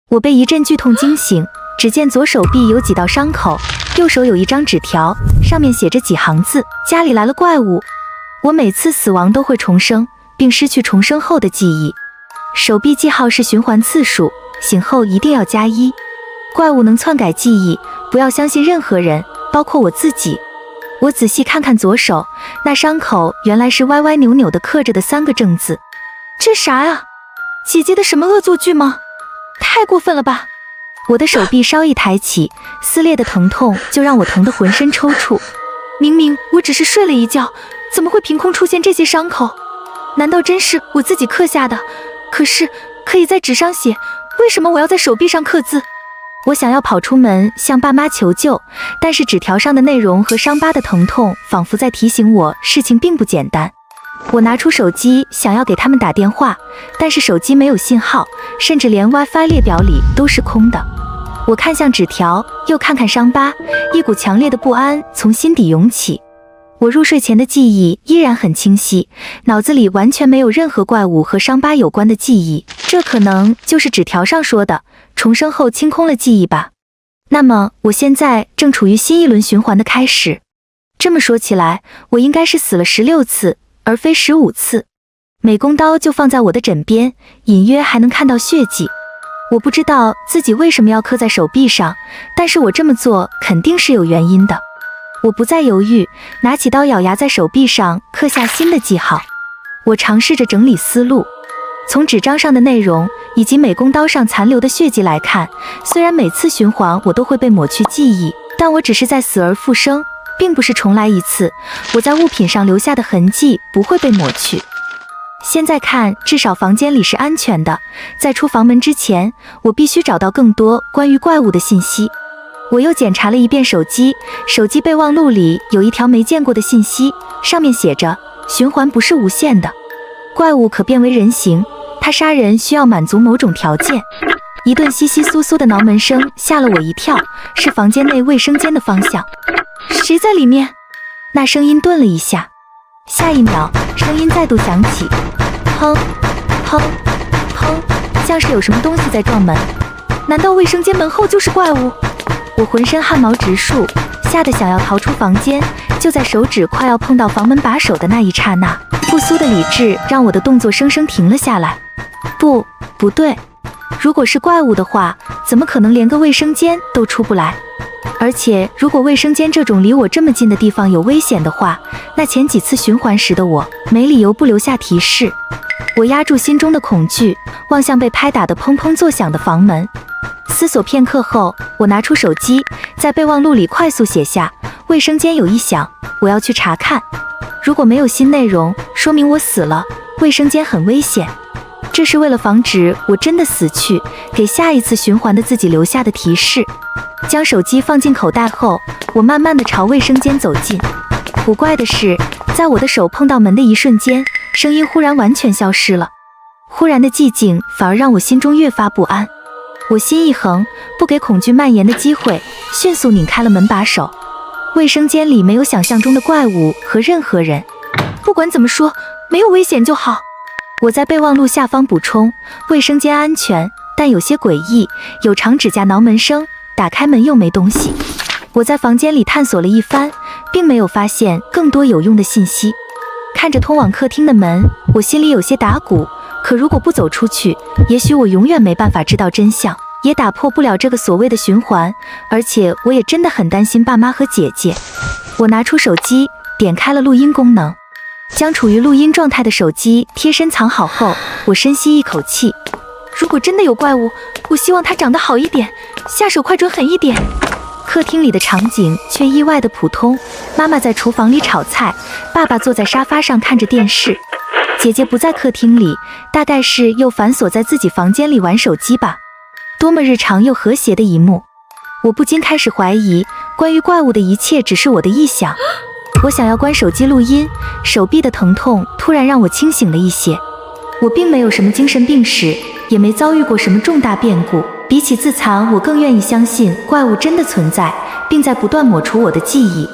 我被一阵剧痛惊醒，只见左手臂有几道伤口，右手有一张纸条，上面写着几行字：家里来了怪物。我每次死亡都会重生，并失去重生后的记忆。手臂记号是循环次数，醒后一定要加1。怪物能篡改记忆，不要相信任何人，包括我自己。我仔细看看左手，那伤口原来是歪歪扭扭的刻着的3个正字。这啥呀？姐姐的什么恶作剧吗？太过分了吧！我的手臂稍一抬起，撕裂的疼痛就让我疼得浑身抽搐。明明我只是睡了一觉，怎么会凭空出现这些伤口？难道真是我自己刻下的？可是可以在纸上写，为什么我要在手臂上刻字？我想要跑出门向爸妈求救，但是纸条上的内容和伤疤的疼痛仿佛在提醒我事情并不简单。我拿出手机想要给他们打电话，但是手机没有信号，甚至连 WiFi 列表里都是空的。我看向纸条，又看看伤疤，一股强烈的不安从心底涌起。我入睡前的记忆依然很清晰，脑子里完全没有任何怪物和伤疤有关的记忆，这可能就是纸条上说的重生后清空了记忆吧。那么我现在正处于新一轮循环的开始。这么说起来，我应该是死了16次，而非15次。美工刀就放在我的枕边，隐约还能看到血迹。我不知道自己为什么要刻在手臂上，但是我这么做肯定是有原因的。我不再犹豫，拿起刀咬牙在手臂上刻下新的记号。我尝试着整理思路，从纸张上的内容以及美工刀上残留的血迹来看，虽然每次循环我都会被抹去记忆，但我只是在死而复生，并不是重来一次。我在物品上留下的痕迹不会被抹去。现在看，至少房间里是安全的。在出房门之前，我必须找到更多关于怪物的信息。我又检查了一遍手机，手机备忘录里有一条没见过的信息，上面写着：循环不是无限的，怪物可变为人形，它杀人需要满足某种条件。一顿窸窸窣窣的挠门声吓了我一跳，是房间内卫生间的方向。谁在里面？那声音顿了一下，下一秒声音再度响起，砰砰砰，像是有什么东西在撞门。难道卫生间门后就是怪物？我浑身汗毛直竖，吓得想要逃出房间。就在手指快要碰到房门把手的那一刹那，复苏的理智让我的动作生生停了下来。不对，如果是怪物的话，怎么可能连个卫生间都出不来？而且如果卫生间这种离我这么近的地方有危险的话，那前几次循环时的我没理由不留下提示。我压住心中的恐惧，望向被拍打的砰砰作响的房门。思索片刻后，我拿出手机，在备忘录里快速写下：卫生间有异响，我要去查看。如果没有新内容，说明我死了，卫生间很危险。这是为了防止我真的死去，给下一次循环的自己留下的提示。将手机放进口袋后，我慢慢地朝卫生间走近。古怪的是，在我的手碰到门的一瞬间，声音忽然完全消失了。忽然的寂静反而让我心中越发不安。我心一横，不给恐惧蔓延的机会，迅速拧开了门把手。卫生间里没有想象中的怪物和任何人。不管怎么说，没有危险就好。我在备忘录下方补充：卫生间安全，但有些诡异，有长指甲挠门声，打开门又没东西。我在房间里探索了一番，并没有发现更多有用的信息。看着通往客厅的门，我心里有些打鼓。可如果不走出去，也许我永远没办法知道真相，也打破不了这个所谓的循环。而且我也真的很担心爸妈和姐姐。我拿出手机，点开了录音功能，将处于录音状态的手机贴身藏好后，我深吸一口气。如果真的有怪物，我希望它长得好一点，下手快准狠一点。客厅里的场景却意外的普通，妈妈在厨房里炒菜，爸爸坐在沙发上看着电视。姐姐不在客厅里，大概是又反锁在自己房间里玩手机吧。多么日常又和谐的一幕。我不禁开始怀疑，关于怪物的一切只是我的臆想。我想要关手机录音，手臂的疼痛突然让我清醒了一些。我并没有什么精神病史，也没遭遇过什么重大变故。比起自残，我更愿意相信怪物真的存在，并在不断抹除我的记忆。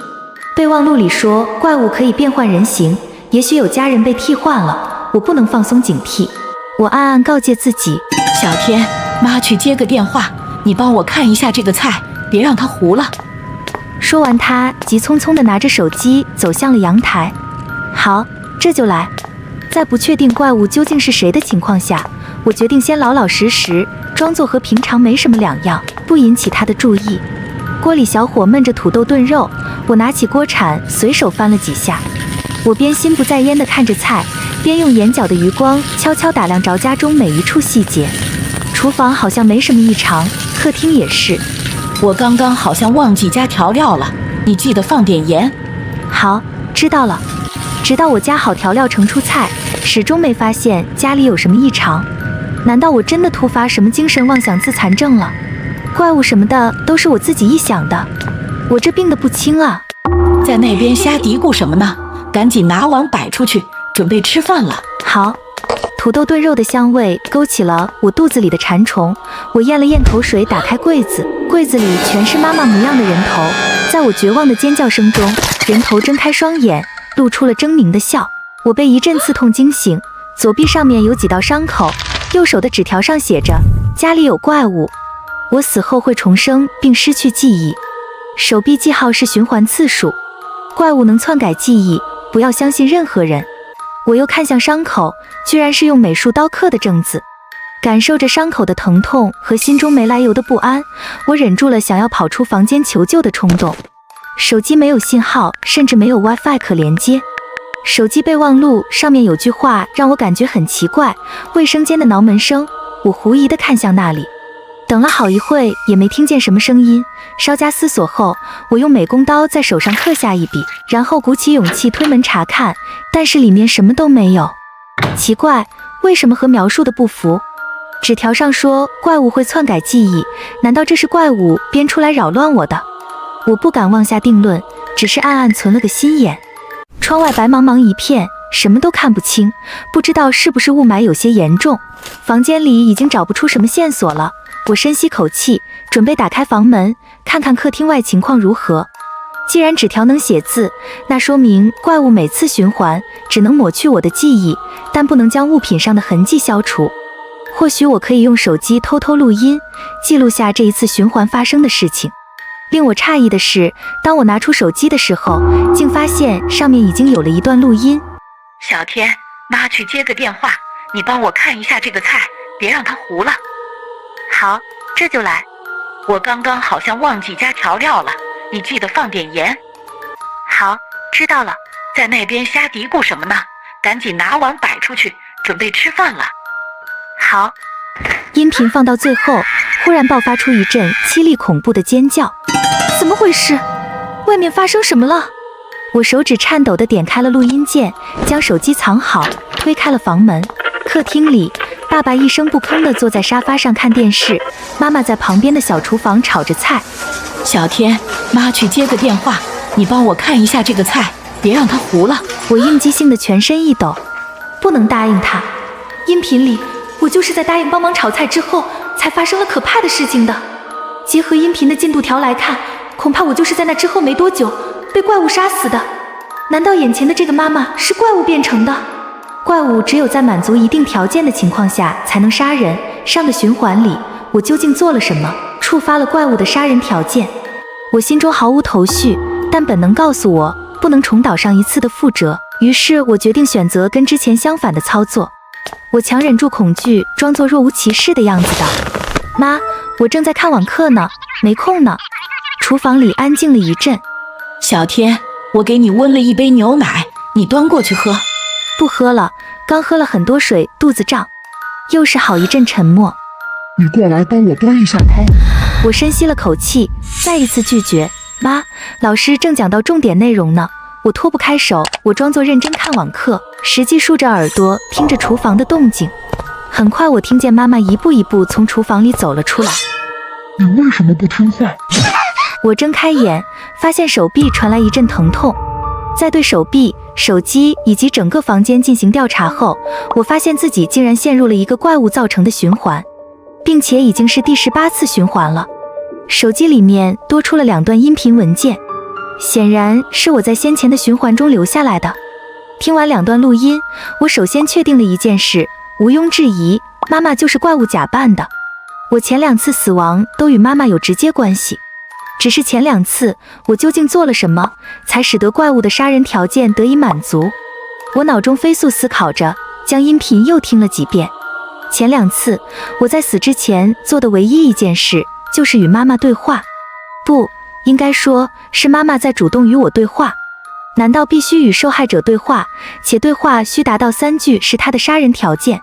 备忘录里说怪物可以变换人形，也许有家人被替换了，我不能放松警惕。我暗暗告诫自己：小天，妈去接个电话，你帮我看一下这个菜，别让它糊了。说完，他急匆匆地拿着手机走向了阳台。好，这就来。在不确定怪物究竟是谁的情况下，我决定先老老实实，装作和平常没什么两样，不引起他的注意。锅里小火焖着土豆炖肉，我拿起锅铲随手翻了几下。我边心不在焉地看着菜，边用眼角的余光悄悄打量着家中每一处细节。厨房好像没什么异常，客厅也是。我刚刚好像忘记加调料了，你记得放点盐。好，知道了。直到我加好调料盛出菜，始终没发现家里有什么异常。难道我真的突发什么精神妄想自残症了？怪物什么的都是我自己臆想的，我这病得不轻啊！在那边瞎嘀咕什么呢？赶紧拿碗摆出去，准备吃饭了。好。土豆炖肉的香味勾起了我肚子里的馋虫，我咽了咽口水，打开柜子，柜子里全是妈妈模样的人头。在我绝望的尖叫声中，人头睁开双眼，露出了狰狞的笑。我被一阵刺痛惊醒，左臂上面有几道伤口，右手的纸条上写着家里有怪物，我死后会重生并失去记忆。手臂记号是循环次数，怪物能篡改记忆，不要相信任何人。我又看向伤口，居然是用美术刀刻的正字。感受着伤口的疼痛和心中没来由的不安，我忍住了想要跑出房间求救的冲动。手机没有信号，甚至没有 WiFi 可连接。手机备忘录上面有句话让我感觉很奇怪，卫生间的挠门声。我狐疑地看向那里，等了好一会也没听见什么声音。稍加思索后，我用美工刀在手上刻下一笔，然后鼓起勇气推门查看，但是里面什么都没有。奇怪，为什么和描述的不符？纸条上说怪物会篡改记忆，难道这是怪物编出来扰乱我的？我不敢妄下定论，只是暗暗存了个心眼。窗外白茫茫一片，什么都看不清，不知道是不是雾霾有些严重。房间里已经找不出什么线索了，我深吸口气，准备打开房门，看看客厅外情况如何。既然纸条能写字，那说明怪物每次循环只能抹去我的记忆，但不能将物品上的痕迹消除。或许我可以用手机偷偷录音，记录下这一次循环发生的事情。令我诧异的是，当我拿出手机的时候，竟发现上面已经有了一段录音。小天，妈去接个电话，你帮我看一下这个菜，别让它糊了。好，这就来。我刚刚好像忘记加调料了，你记得放点盐。好，知道了。在那边瞎嘀咕什么呢？赶紧拿碗摆出去，准备吃饭了。好。音频放到最后，忽然爆发出一阵凄厉恐怖的尖叫。怎么回事？外面发生什么了？我手指颤抖地点开了录音键，将手机藏好，推开了房门。客厅里，爸爸一声不吭地坐在沙发上看电视，妈妈在旁边的小厨房炒着菜。小天，妈去接个电话，你帮我看一下这个菜，别让它糊了。我应激性的全身一抖，不能答应他。音频里我就是在答应帮忙炒菜之后才发生了可怕的事情的。结合音频的进度条来看，恐怕我就是在那之后没多久被怪物杀死的。难道眼前的这个妈妈是怪物变成的？怪物只有在满足一定条件的情况下才能杀人。上个循环里，我究竟做了什么，触发了怪物的杀人条件？我心中毫无头绪，但本能告诉我不能重蹈上一次的覆辙。于是我决定选择跟之前相反的操作。我强忍住恐惧，装作若无其事的样子道：妈，我正在看网课呢，没空呢。厨房里安静了一阵。小天，我给你温了一杯牛奶，你端过去喝。不喝了，刚喝了很多水，肚子胀。又是好一阵沉默。你过来帮我端一下汤。我深吸了口气，再一次拒绝。妈，老师正讲到重点内容呢。我脱不开手，我装作认真看网课，实际竖着耳朵听着厨房的动静。很快我听见妈妈一步一步从厨房里走了出来。你为什么不听话？我睁开眼，发现手臂传来一阵疼痛。在对手臂、手机以及整个房间进行调查后，我发现自己竟然陷入了一个怪物造成的循环，并且已经是第18次循环了。手机里面多出了2段音频文件，显然是我在先前的循环中留下来的。听完2段录音，我首先确定了一件事，毋庸置疑，妈妈就是怪物假扮的。我前2次死亡都与妈妈有直接关系，只是前2次我究竟做了什么，才使得怪物的杀人条件得以满足？我脑中飞速思考着，将音频又听了几遍。前2次我在死之前做的唯一一件事，就是与妈妈对话。不，应该说是妈妈在主动与我对话。难道必须与受害者对话，且对话需达到3句是她的杀人条件？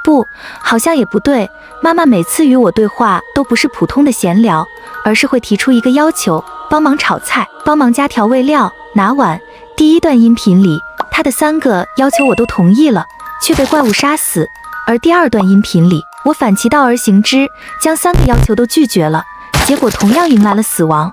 不，好像也不对。妈妈每次与我对话都不是普通的闲聊，而是会提出一个要求，帮忙炒菜，帮忙加调味料，拿碗。第1段音频里，她的3个要求我都同意了，却被怪物杀死。而第2段音频里，我反其道而行之，将3个要求都拒绝了，结果同样迎来了死亡。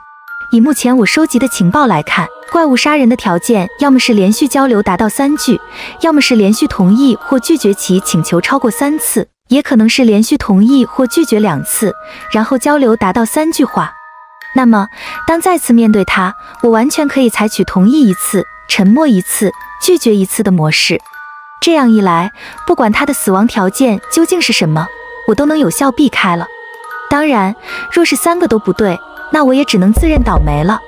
以目前我收集的情报来看，怪物杀人的条件要么是连续交流达到3句，要么是连续同意或拒绝其请求超过3次，也可能是连续同意或拒绝2次，然后交流达到3句话。那么当再次面对它，我完全可以采取同意1次、沉默1次、拒绝1次的模式。这样一来，不管他的死亡条件究竟是什么，我都能有效避开了。当然，若是3个都不对，那我也只能自认倒霉了。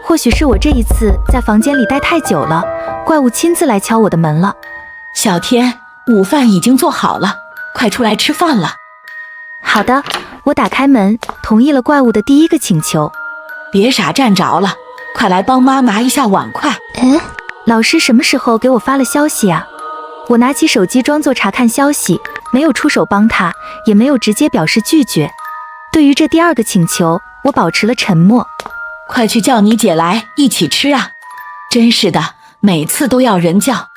或许是我这一次在房间里待太久了，怪物亲自来敲我的门了。小天，午饭已经做好了，快出来吃饭了。好的，我打开门，同意了怪物的第1个请求。别傻站着了，快来帮妈拿一下碗筷。老师什么时候给我发了消息啊？我拿起手机装作查看消息，没有出手帮他，也没有直接表示拒绝。对于这第2个请求，我保持了沉默。快去叫你姐来一起吃啊！真是的，每次都要人叫。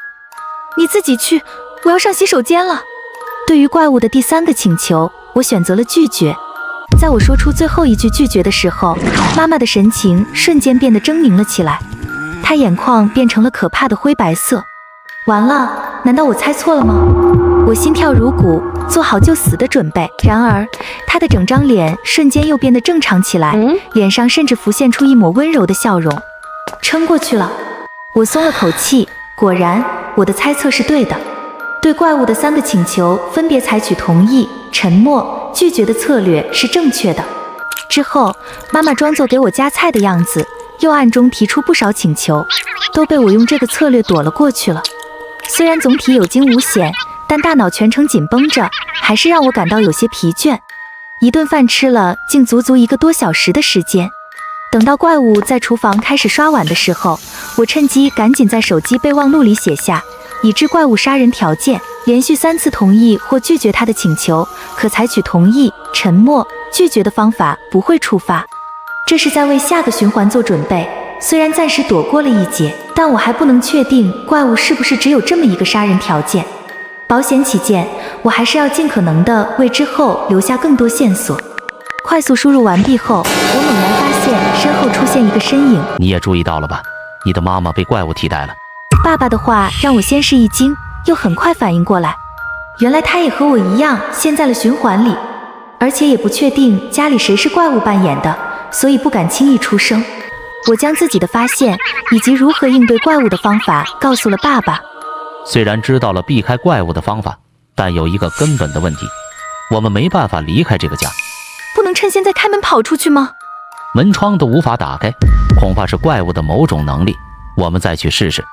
你自己去，我要上洗手间了。对于怪物的第3个请求，我选择了拒绝。在我说出最后一句拒绝的时候，妈妈的神情瞬间变得狰狞了起来，她眼眶变成了可怕的灰白色。完了，难道我猜错了吗？我心跳如鼓，做好就死的准备。然而，她的整张脸瞬间又变得正常起来，脸上甚至浮现出一抹温柔的笑容。撑过去了，我松了口气。果然，我的猜测是对的。对怪物的3个请求，分别采取同意、沉默、拒绝的策略是正确的。之后，妈妈装作给我夹菜的样子，又暗中提出不少请求，都被我用这个策略躲了过去了。虽然总体有惊无险，但大脑全程紧绷着，还是让我感到有些疲倦。一顿饭吃了，竟足足1个多小时的时间。等到怪物在厨房开始刷碗的时候，我趁机赶紧在手机备忘录里写下已知怪物杀人条件，连续3次同意或拒绝他的请求，可采取同意、沉默、拒绝的方法，不会触发。这是在为下个循环做准备。虽然暂时躲过了一劫，但我还不能确定怪物是不是只有这么1个杀人条件。保险起见，我还是要尽可能的为之后留下更多线索。快速输入完毕后，我猛然发现身后出现一个身影。你也注意到了吧？你的妈妈被怪物替代了。爸爸的话让我先是一惊，又很快反应过来，原来他也和我一样陷在了循环里，而且也不确定家里谁是怪物扮演的，所以不敢轻易出声。我将自己的发现以及如何应对怪物的方法告诉了爸爸。虽然知道了避开怪物的方法，但有一个根本的问题，我们没办法离开这个家。不能趁现在开门跑出去吗？门窗都无法打开，恐怕是怪物的某种能力，我们再去试试。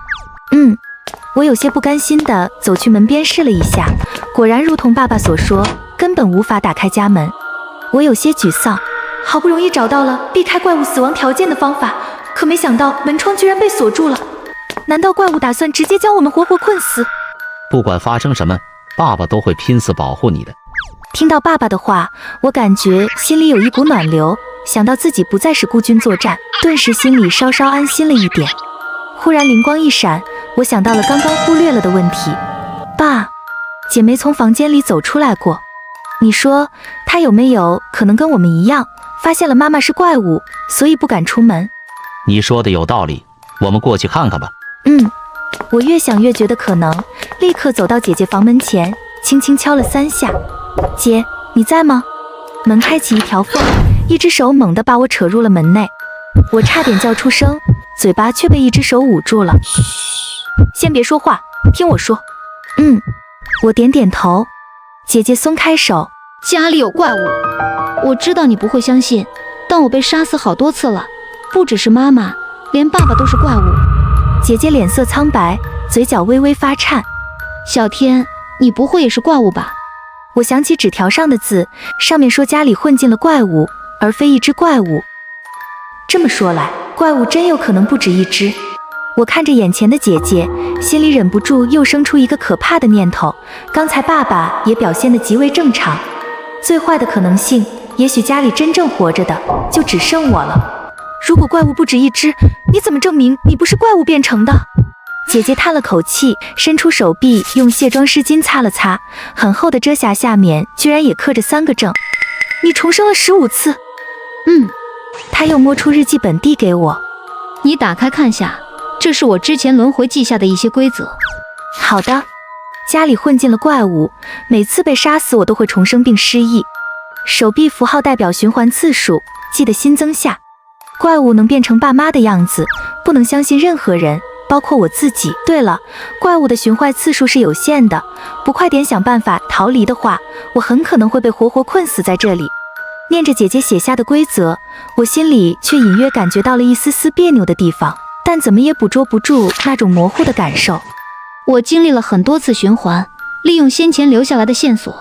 我有些不甘心地走去门边试了一下，果然如同爸爸所说，根本无法打开家门。我有些沮丧，好不容易找到了避开怪物死亡条件的方法，可没想到门窗居然被锁住了。难道怪物打算直接将我们活活困死？不管发生什么，爸爸都会拼死保护你的。听到爸爸的话，我感觉心里有一股暖流，想到自己不再是孤军作战，顿时心里稍稍安心了一点。忽然灵光一闪，我想到了刚刚忽略了的问题。爸，姐没从房间里走出来过，你说她有没有可能跟我们一样，发现了妈妈是怪物，所以不敢出门？你说的有道理，我们过去看看吧。我越想越觉得可能，立刻走到姐姐房门前，轻轻敲了3下。姐，你在吗？门开启一条缝，一只手猛地把我扯入了门内，我差点叫出声，嘴巴却被一只手捂住了。先别说话，听我说。我点点头。姐姐松开手，家里有怪物。我知道你不会相信，但我被杀死好多次了，不只是妈妈，连爸爸都是怪物。姐姐脸色苍白，嘴角微微发颤。小天，你不会也是怪物吧？我想起纸条上的字，上面说家里混进了怪物，而非一只怪物。这么说来，怪物真有可能不止一只。我看着眼前的姐姐，心里忍不住又生出一个可怕的念头。刚才爸爸也表现得极为正常，最坏的可能性，也许家里真正活着的就只剩我了。如果怪物不止一只，你怎么证明你不是怪物变成的？姐姐叹了口气，伸出手臂用卸妆湿巾擦了擦，很厚的遮瑕下面居然也刻着3个正。你重生了15次。她又摸出日记本递给我，你打开看下，这是我之前轮回记下的一些规则。好的。家里混进了怪物，每次被杀死我都会重生并失忆。手臂符号代表循环次数，记得新增下。怪物能变成爸妈的样子，不能相信任何人，包括我自己。对了，怪物的循环次数是有限的，不快点想办法逃离的话，我很可能会被活活困死在这里。念着姐姐写下的规则，我心里却隐约感觉到了一丝丝别扭的地方，但怎么也捕捉不住那种模糊的感受。我经历了很多次循环，利用先前留下来的线索，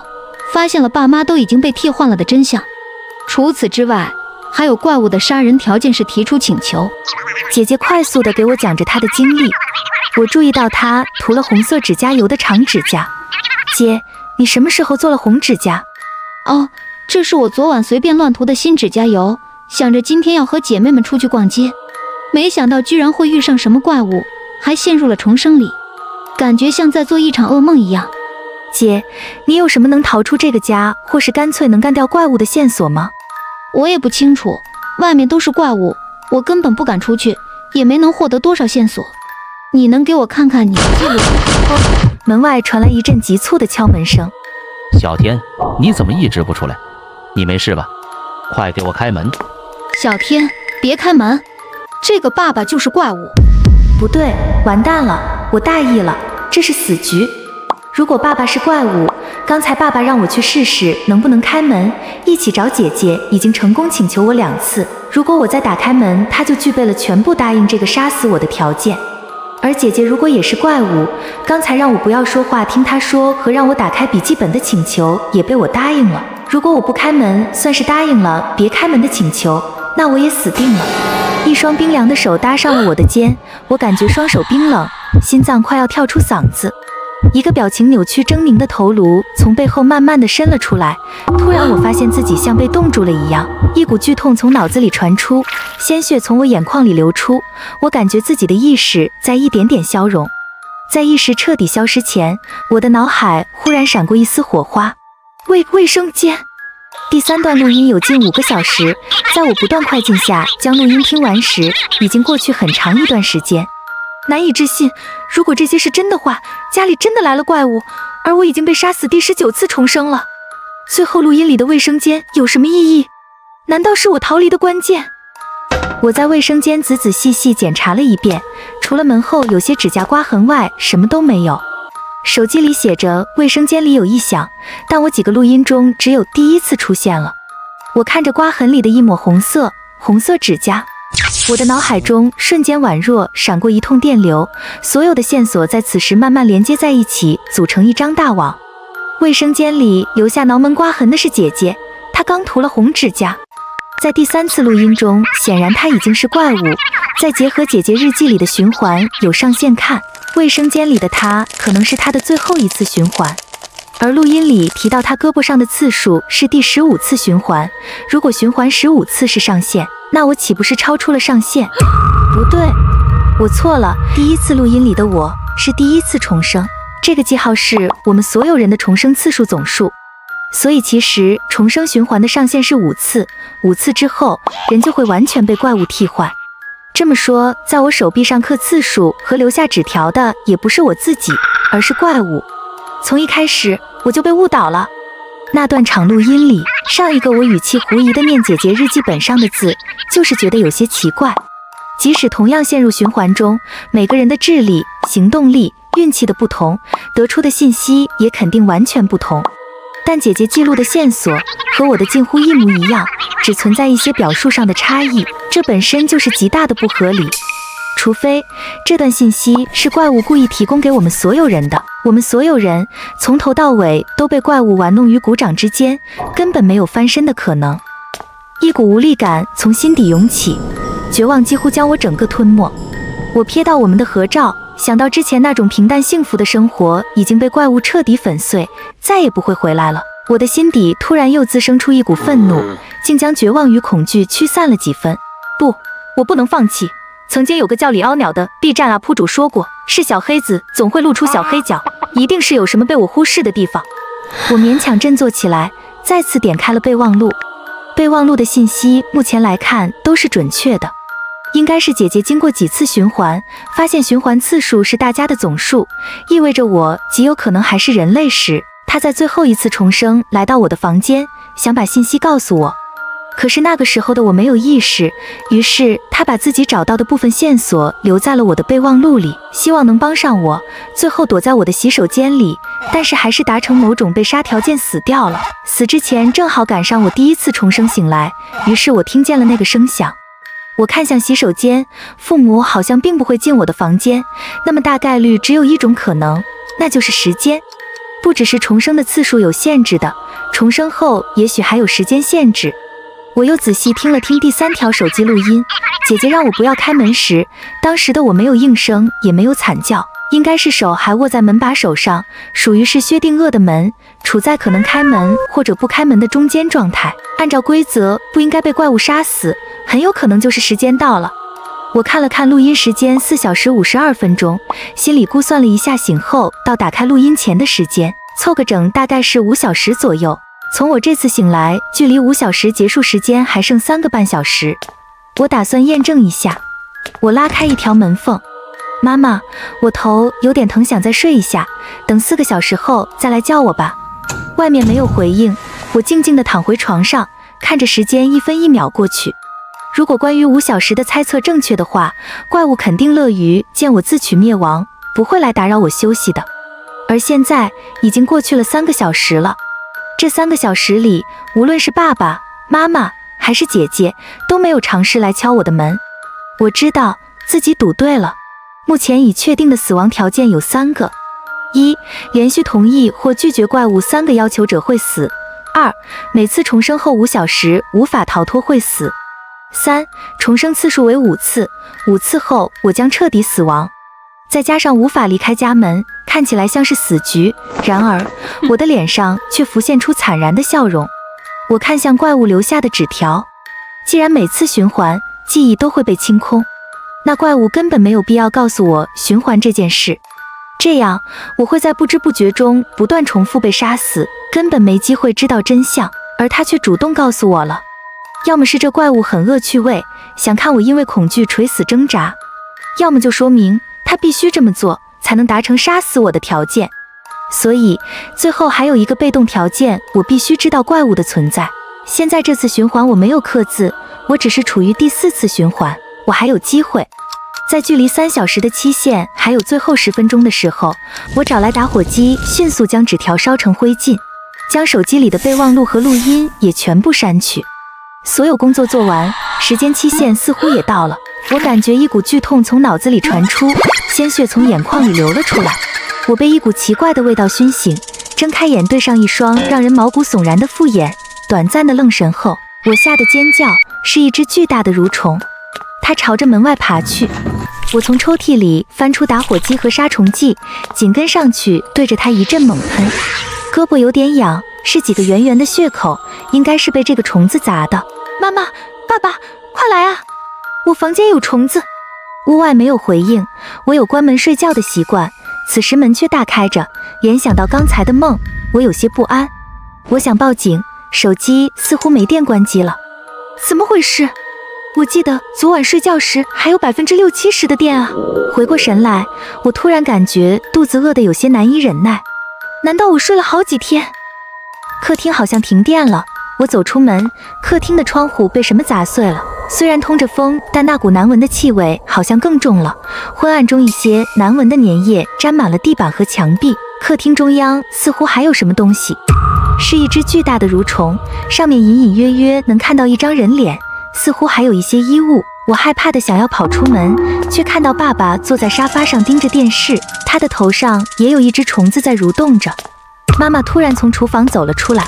发现了爸妈都已经被替换了的真相。除此之外，还有怪物的杀人条件是提出请求。姐姐快速地给我讲着她的经历，我注意到她涂了红色指甲油的长指甲。姐，你什么时候做了红指甲？哦，这是我昨晚随便乱涂的新指甲油，想着今天要和姐妹们出去逛街，没想到居然会遇上什么怪物，还陷入了重生里，感觉像在做一场噩梦一样。姐，你有什么能逃出这个家，或是干脆能干掉怪物的线索吗？我也不清楚，外面都是怪物，我根本不敢出去，也没能获得多少线索。你能给我看看你的记录？门外传来一阵急促的敲门声。小天，你怎么一直不出来？你没事吧？快给我开门！小天，别开门，这个爸爸就是怪物。不对，完蛋了，我大意了，这是死局。如果爸爸是怪物，刚才爸爸让我去试试能不能开门，一起找姐姐已经成功请求我2次，如果我再打开门，他就具备了全部答应这个杀死我的条件。而姐姐如果也是怪物，刚才让我不要说话听她说和让我打开笔记本的请求也被我答应了，如果我不开门算是答应了别开门的请求，那我也死定了。一双冰凉的手搭上了我的肩，我感觉双手冰冷，心脏快要跳出嗓子。一个表情扭曲狰狞的头颅从背后慢慢地伸了出来，突然我发现自己像被冻住了一样，一股剧痛从脑子里传出，鲜血从我眼眶里流出，我感觉自己的意识在一点点消融。在意识彻底消失前，我的脑海忽然闪过一丝火花。卫生间。第3段录音有近5个小时，在我不断快进下将录音听完时，已经过去很长一段时间。难以置信，如果这些是真的话，家里真的来了怪物，而我已经被杀死第19次重生了。最后录音里的卫生间有什么意义？难道是我逃离的关键？我在卫生间仔仔细细检查了一遍，除了门后有些指甲刮痕外，什么都没有。手机里写着卫生间里有异响，但我几个录音中只有第1次出现了。我看着刮痕里的一抹红色指甲，我的脑海中瞬间宛若闪过一通电流，所有的线索在此时慢慢连接在一起，组成一张大网。卫生间里留下挠门刮痕的是姐姐，她刚涂了红指甲。在第3次录音中，显然她已经是怪物，再结合姐姐日记里的循环有上限看，卫生间里的她可能是她的最后一次循环。而录音里提到她胳膊上的次数是第15次循环，如果循环15次是上限，那我岂不是超出了上限？不对，我错了，第1次录音里的我是第1次重生，这个记号是我们所有人的重生次数总数，所以其实重生循环的上限是5次，5次之后人就会完全被怪物替换。这么说，在我手臂上刻次数和留下纸条的也不是我自己，而是怪物。从一开始我就被误导了。那段场录音里，上一个我语气狐疑的念姐姐日记本上的字，就是觉得有些奇怪。即使同样陷入循环中，每个人的智力、行动力、运气的不同，得出的信息也肯定完全不同。但姐姐记录的线索和我的近乎一模一样，只存在一些表述上的差异，这本身就是极大的不合理。除非这段信息是怪物故意提供给我们所有人的，我们所有人从头到尾都被怪物玩弄于股掌之间，根本没有翻身的可能。一股无力感从心底涌起，绝望几乎将我整个吞没。我瞥到我们的合照，想到之前那种平淡幸福的生活已经被怪物彻底粉碎，再也不会回来了。我的心底突然又滋生出一股愤怒，竟将绝望与恐惧驱散了几分。不，我不能放弃。曾经有个叫李凹鸟的 B 站UP主说过，是小黑子总会露出小黑角，一定是有什么被我忽视的地方。我勉强振作起来，再次点开了备忘录。备忘录的信息目前来看都是准确的，应该是姐姐经过几次循环，发现循环次数是大家的总数，意味着我极有可能还是人类时，她在最后一次重生来到我的房间，想把信息告诉我。可是那个时候的我没有意识，于是他把自己找到的部分线索留在了我的备忘录里，希望能帮上我。最后躲在我的洗手间里，但是还是达成某种被杀条件死掉了。死之前正好赶上我第一次重生醒来，于是我听见了那个声响。我看向洗手间，父母好像并不会进我的房间，那么大概率只有一种可能，那就是时间。不只是重生的次数有限制的，重生后也许还有时间限制。我又仔细听了听第3条手机录音，姐姐让我不要开门时，当时的我没有应声，也没有惨叫，应该是手还握在门把手上，属于是薛定谔的门，处在可能开门或者不开门的中间状态。按照规则不应该被怪物杀死，很有可能就是时间到了。我看了看录音时间4小时52分钟，心里估算了一下醒后到打开录音前的时间，凑个整大概是5小时左右。从我这次醒来，距离5小时结束时间还剩3个半小时。我打算验证一下。我拉开一条门缝，妈妈，我头有点疼，想再睡一下，等4个小时后再来叫我吧。外面没有回应，我静静地躺回床上，看着时间1分1秒过去。如果关于5小时的猜测正确的话，怪物肯定乐于见我自取灭亡，不会来打扰我休息的。而现在已经过去了3个小时了。这3个小时里，无论是爸爸妈妈还是姐姐，都没有尝试来敲我的门。我知道自己赌对了。目前已确定的死亡条件有3个： 1. 连续同意或拒绝怪物3个要求者会死； 2. 每次重生后5小时无法逃脱会死； 3. 重生次数为5次，5次后我将彻底死亡。再加上无法离开家门，看起来像是死局，然而我的脸上却浮现出惨然的笑容。我看向怪物留下的纸条，既然每次循环记忆都会被清空，那怪物根本没有必要告诉我循环这件事，这样我会在不知不觉中不断重复被杀死，根本没机会知道真相，而他却主动告诉我了。要么是这怪物很恶趣味，想看我因为恐惧垂死挣扎，要么就说明他必须这么做才能达成杀死我的条件。所以最后还有一个被动条件，我必须知道怪物的存在。现在这次循环我没有刻字，我只是处于第4次循环，我还有机会。在距离3小时的期限还有最后10分钟的时候，我找来打火机，迅速将纸条烧成灰烬，将手机里的备忘录和录音也全部删去。所有工作做完，时间期限似乎也到了。我感觉一股剧痛从脑子里传出，鲜血从眼眶里流了出来。我被一股奇怪的味道熏醒，睁开眼对上一双让人毛骨悚然的复眼，短暂的愣神后，我吓得尖叫，是一只巨大的蠕虫，它朝着门外爬去。我从抽屉里翻出打火机和杀虫剂，紧跟上去对着它一阵猛喷。胳膊有点痒，是几个圆圆的血口，应该是被这个虫子砸的。妈妈，爸爸，快来啊！我房间有虫子。屋外没有回应，我有关门睡觉的习惯，此时门却大开着，联想到刚才的梦，我有些不安。我想报警，手机似乎没电关机了。怎么回事？我记得昨晚睡觉时还有60%-70%的电啊！回过神来，我突然感觉肚子饿得有些难以忍耐。难道我睡了好几天？客厅好像停电了，我走出门，客厅的窗户被什么砸碎了。虽然通着风，但那股难闻的气味好像更重了。昏暗中，一些难闻的粘液沾满了地板和墙壁。客厅中央似乎还有什么东西。是一只巨大的蠕虫，上面隐隐约约能看到一张人脸，似乎还有一些衣物。我害怕的想要跑出门，却看到爸爸坐在沙发上盯着电视，他的头上也有一只虫子在蠕动着。妈妈突然从厨房走了出来，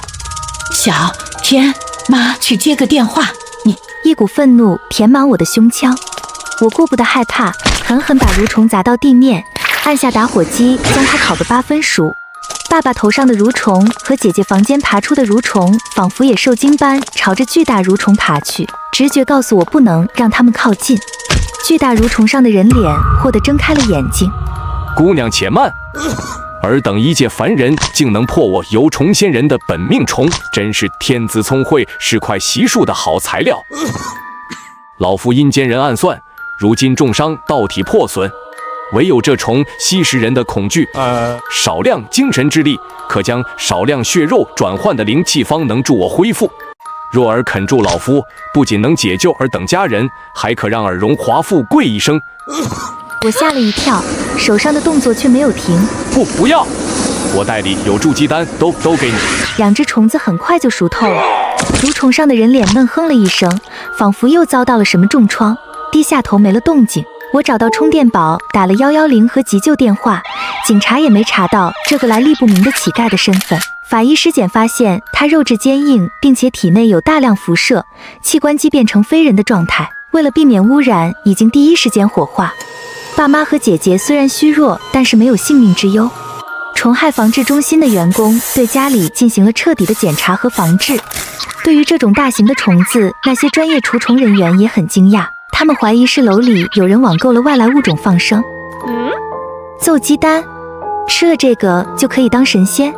小天，妈去接个电话。一股愤怒填满我的胸腔，我顾不得害怕，狠狠把蠕虫砸到地面，按下打火机将它烤个8分熟。爸爸头上的蠕虫和姐姐房间爬出的蠕虫仿佛也受惊般朝着巨大蠕虫爬去，直觉告诉我不能让它们靠近。巨大蠕虫上的人脸霍地睁开了眼睛。姑娘且慢，尔等一介凡人竟能破我游虫仙人的本命虫，真是天资聪慧，是块习术的好材料。老夫阴间人暗算，如今重伤，道体破损，唯有这虫吸食人的恐惧，少量精神之力，可将少量血肉转换的灵气，方能助我恢复。若尔肯助老夫，不仅能解救尔等家人，还可让尔荣华富贵一生。我吓了一跳，手上的动作却没有停。不要！我袋里有筑基丹，都给你。2只虫子很快就熟透了，蠕虫上的人脸闷哼了一声，仿佛又遭到了什么重创，低下头没了动静。我找到充电宝，打了110和急救电话，警察也没查到这个来历不明的乞丐的身份。法医尸检发现他肉质坚硬，并且体内有大量辐射，器官畸变成非人的状态。为了避免污染，已经第一时间火化。爸妈和姐姐虽然虚弱，但是没有性命之忧。虫害防治中心的员工对家里进行了彻底的检查和防治。对于这种大型的虫子，那些专业除虫人员也很惊讶，他们怀疑是楼里有人网购了外来物种放生。揍鸡丹，吃了这个就可以当神仙？